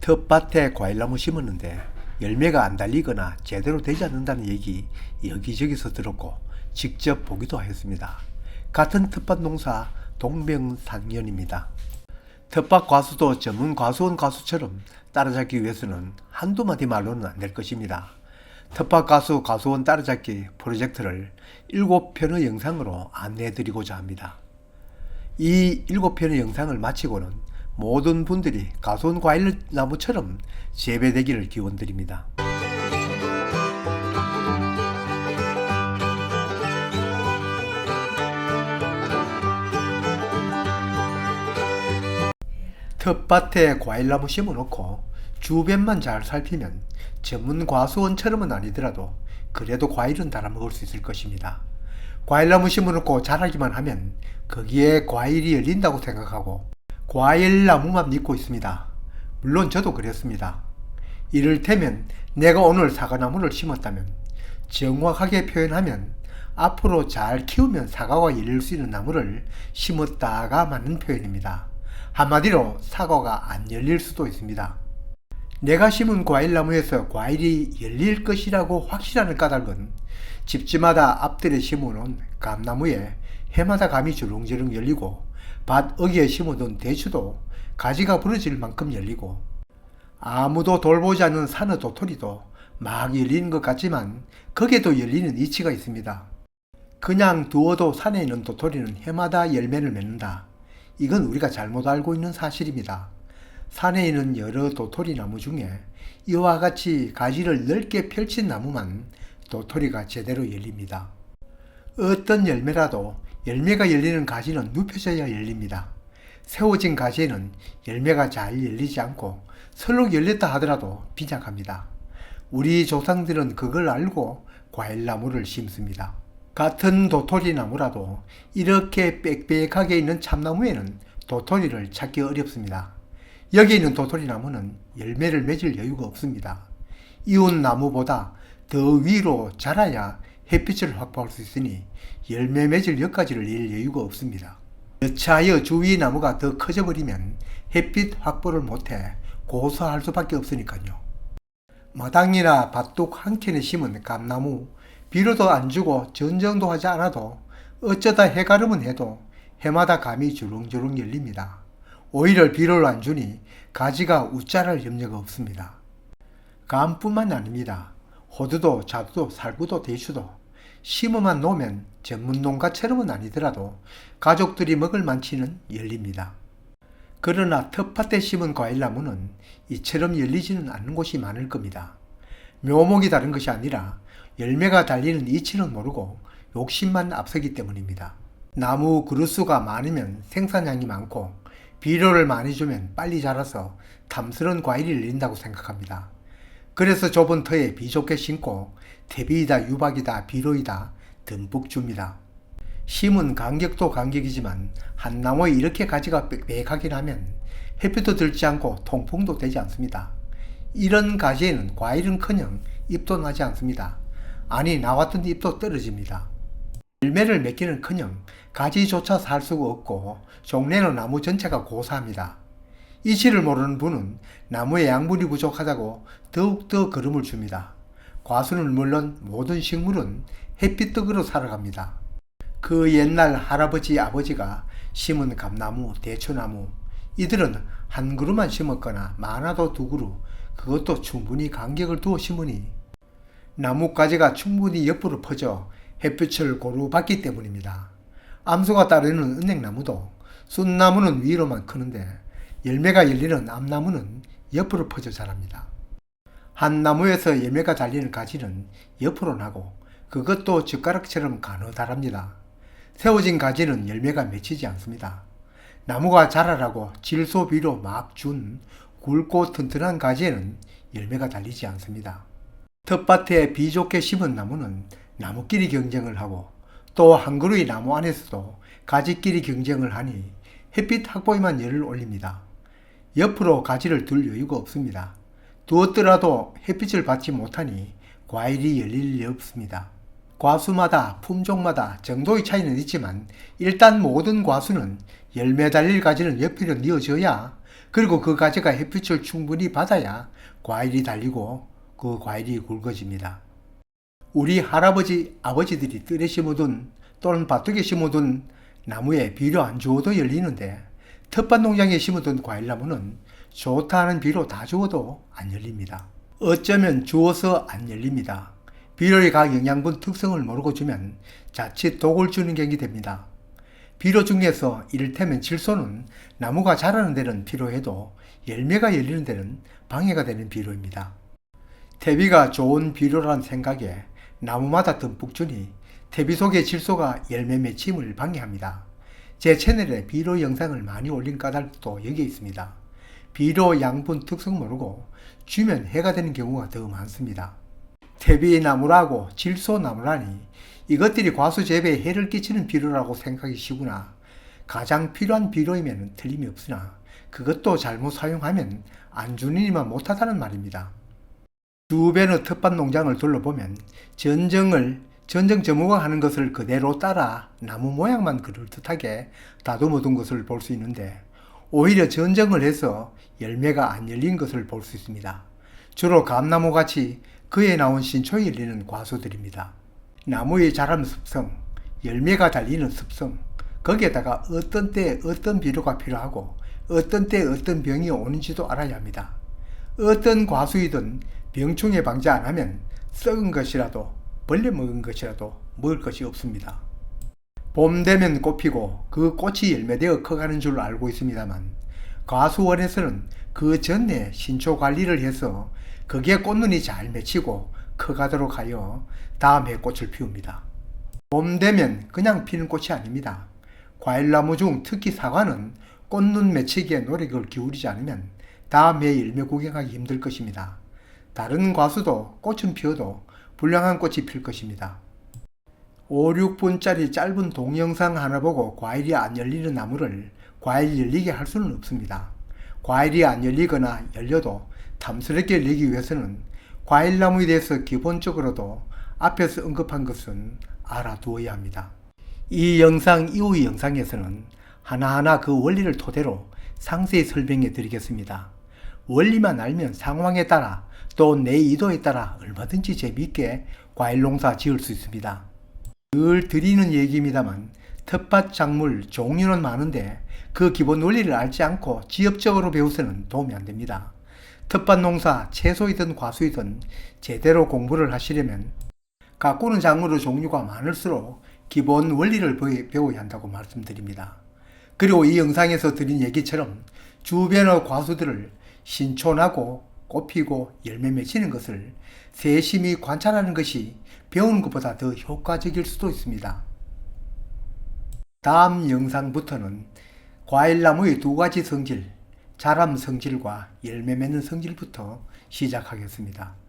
텃밭에 과일나무 심었는데 열매가 안 달리거나 제대로 되지 않는다는 얘기 여기저기서 들었고 직접 보기도 하였습니다. 같은 텃밭 농사 동병상련입니다. 텃밭 과수도 전문 과수원 과수처럼 따라잡기 위해서는 한두 마디 말로는 안 될 것입니다. 텃밭 과수원 따라잡기 프로젝트를 7편의 영상으로 안내해드리고자 합니다. 이 7편의 영상을 마치고는 모든 분들이 과수원 과일나무처럼 재배되기를 기원드립니다. 텃밭에 과일나무 심어놓고 주변만 잘 살피면 전문 과수원처럼은 아니더라도 그래도 과일은 달아먹을 수 있을 것입니다. 과일나무 심어놓고 자라기만 하면 거기에 과일이 열린다고 생각하고 과일나무만 믿고 있습니다. 물론 저도 그랬습니다. 이를테면 내가 오늘 사과나무를 심었다면 정확하게 표현하면 앞으로 잘 키우면 사과가 열릴 수 있는 나무를 심었다가 맞는 표현입니다. 한마디로 사과가 안 열릴 수도 있습니다. 내가 심은 과일나무에서 과일이 열릴 것이라고 확실한 까닭은 집집마다 앞들에 심어놓은 감나무에 해마다 감이 주렁주렁 열리고 밭 어귀에 심어둔 대추도 가지가 부러질 만큼 열리고 아무도 돌보지 않는 산의 도토리도 막 열리는 것 같지만 거기에도 열리는 이치가 있습니다. 그냥 두어도 산에 있는 도토리는 해마다 열매를 맺는다. 이건 우리가 잘못 알고 있는 사실입니다. 산에 있는 여러 도토리 나무 중에 이와 같이 가지를 넓게 펼친 나무만 도토리가 제대로 열립니다. 어떤 열매라도 열매가 열리는 가지는 눕혀져야 열립니다. 세워진 가지에는 열매가 잘 열리지 않고 설록 열렸다 하더라도 빈약합니다. 우리 조상들은 그걸 알고 과일나무를 심습니다. 같은 도토리 나무라도 이렇게 빽빽하게 있는 참나무에는 도토리를 찾기 어렵습니다. 여기 있는 도토리 나무는 열매를 맺을 여유가 없습니다. 이웃 나무보다 더 위로 자라야 햇빛을 확보할 수 있으니 열매 맺을 여기까지를 낼 여유가 없습니다. 여차하여 주위 나무가 더 커져버리면 햇빛 확보를 못해 고사할 수밖에 없으니까요. 마당이나 밭둑 한 켠에 심은 감나무, 비료도 안 주고 전정도 하지 않아도 어쩌다 해가름은 해도 해마다 감이 주렁주렁 열립니다. 오히려 비료를 안 주니 가지가 웃자랄 염려가 없습니다. 감뿐만 아닙니다. 호두도 자두도 살구도 대추도 심어만 놓으면 전문 농가처럼은 아니더라도 가족들이 먹을 만치는 열립니다. 그러나 텃밭에 심은 과일나무는 이처럼 열리지는 않는 곳이 많을 겁니다. 묘목이 다른 것이 아니라 열매가 달리는 이치는 모르고 욕심만 앞서기 때문입니다. 나무 그루수가 많으면 생산량이 많고 비료를 많이 주면 빨리 자라서 탐스러운 과일이 열린다고 생각합니다. 그래서 좁은 터에 비 좋게 심고 퇴비이다 유박이다 비료이다 듬뿍 줍니다. 심은 간격도 간격이지만 한 나무에 이렇게 가지가 빽빽하게 나면 햇빛도 들지 않고 통풍도 되지 않습니다. 이런 가지에는 과일은커녕 잎도 나지 않습니다. 아니 나왔던 잎도 떨어집니다. 열매를 맺기는커녕 가지조차 살 수가 없고 종래는 나무 전체가 고사합니다. 이치를 모르는 분은 나무에 양분이 부족하다고 더욱더 거름을 줍니다. 과수는 물론 모든 식물은 햇빛떡으로 살아갑니다. 그 옛날 할아버지 아버지가 심은 감나무, 대추나무 이들은 한 그루만 심었거나 많아도 두 그루 그것도 충분히 간격을 두어 심으니 나뭇가지가 충분히 옆으로 퍼져 햇빛을 고루 받기 때문입니다. 암소가 따르는 은행나무도 순나무는 위로만 크는데 열매가 열리는 암나무는 옆으로 퍼져 자랍니다. 한 나무에서 열매가 달리는 가지는 옆으로 나고 그것도 젓가락처럼 가느다랍니다. 세워진 가지는 열매가 맺히지 않습니다. 나무가 자라라고 질소비료 막 준 굵고 튼튼한 가지에는 열매가 달리지 않습니다. 텃밭에 비 좋게 심은 나무는 나무끼리 경쟁을 하고 또 한 그루의 나무 안에서도 가지끼리 경쟁을 하니 햇빛 확보에만 열을 올립니다. 옆으로 가지를 둘 여유가 없습니다. 두었더라도 햇빛을 받지 못하니 과일이 열릴 리 없습니다. 과수마다 품종마다 정도의 차이는 있지만 일단 모든 과수는 열매 달릴 가지는 옆으로 뉘어져야 그리고 그 가지가 햇빛을 충분히 받아야 과일이 달리고 그 과일이 굵어집니다. 우리 할아버지, 아버지들이 뜰에 심어둔 또는 밭둑에 심어둔 나무에 비료 안 주어도 열리는데 텃밭 농장에 심어둔 과일나무는 좋다 하는 비료 다 주어도 안 열립니다. 어쩌면 주어서 안 열립니다. 비료의 각 영양분 특성을 모르고 주면 자칫 독을 주는 격이 됩니다. 비료 중에서 이를테면 질소는 나무가 자라는 데는 필요해도 열매가 열리는 데는 방해가 되는 비료입니다. 퇴비가 좋은 비료라는 생각에 나무마다 듬뿍 주니 퇴비 속의 질소가 열매 맺힘을 방해합니다. 제 채널에 비료 영상을 많이 올린 까닭도 여기에 있습니다. 비료 양분 특성 모르고 주면 해가 되는 경우가 더 많습니다. 퇴비나무라고 질소나무라니 이것들이 과수 재배에 해를 끼치는 비료라고 생각이 쉬구나. 가장 필요한 비료이면 틀림이 없으나 그것도 잘못 사용하면 안 주느니만 못하다는 말입니다. 주변의 텃밭 농장을 둘러보면 전정 전무가 하는 것을 그대로 따라 나무 모양만 그럴듯하게 다듬어 둔 것을 볼 수 있는데 오히려 전정을 해서 열매가 안 열린 것을 볼 수 있습니다. 주로 감나무같이 그에 나온 신초에 열리는 과수들입니다. 나무의 자람 습성, 열매가 달리는 습성, 거기에다가 어떤 때에 어떤 비료가 필요하고 어떤 때에 어떤 병이 오는지도 알아야 합니다. 어떤 과수이든 병충해 방지 안 하면 썩은 것이라도 벌레 먹은 것이라도 먹을 것이 없습니다. 봄 되면 꽃 피고 그 꽃이 열매되어 커가는 줄 알고 있습니다만 과수원에서는 그 전에 신초 관리를 해서 거기에 꽃눈이 잘 맺히고 커가도록 하여 다음 해 꽃을 피웁니다. 봄 되면 그냥 피는 꽃이 아닙니다. 과일나무 중 특히 사과는 꽃눈 맺히기에 노력을 기울이지 않으면 다음 해 열매 구경하기 힘들 것입니다. 다른 과수도 꽃은 피어도 불량한 꽃이 필 것입니다. 5, 6분짜리 짧은 동영상 하나 보고 과일이 안 열리는 나무를 과일 열리게 할 수는 없습니다. 과일이 안 열리거나 열려도 탐스럽게 열리기 위해서는 과일나무에 대해서 기본적으로도 앞에서 언급한 것은 알아두어야 합니다. 이 영상 이후의 영상에서는 하나하나 그 원리를 토대로 상세히 설명해 드리겠습니다. 원리만 알면 상황에 따라 또 내 의도에 따라 얼마든지 재미있게 과일 농사 지을 수 있습니다. 늘 드리는 얘기입니다만 텃밭 작물 종류는 많은데 그 기본 원리를 알지 않고 지엽적으로 배워서는 도움이 안 됩니다. 텃밭 농사 채소이든 과수이든 제대로 공부를 하시려면 가꾸는 작물의 종류가 많을수록 기본 원리를 배워야 한다고 말씀드립니다. 그리고 이 영상에서 드린 얘기처럼 주변의 과수들을 신촌하고 꽃피고 열매 맺히는 것을 세심히 관찰하는 것이 배우는 것보다 더 효과적일 수도 있습니다. 다음 영상부터는 과일나무의 두 가지 성질, 자람 성질과 열매 맺는 성질부터 시작하겠습니다.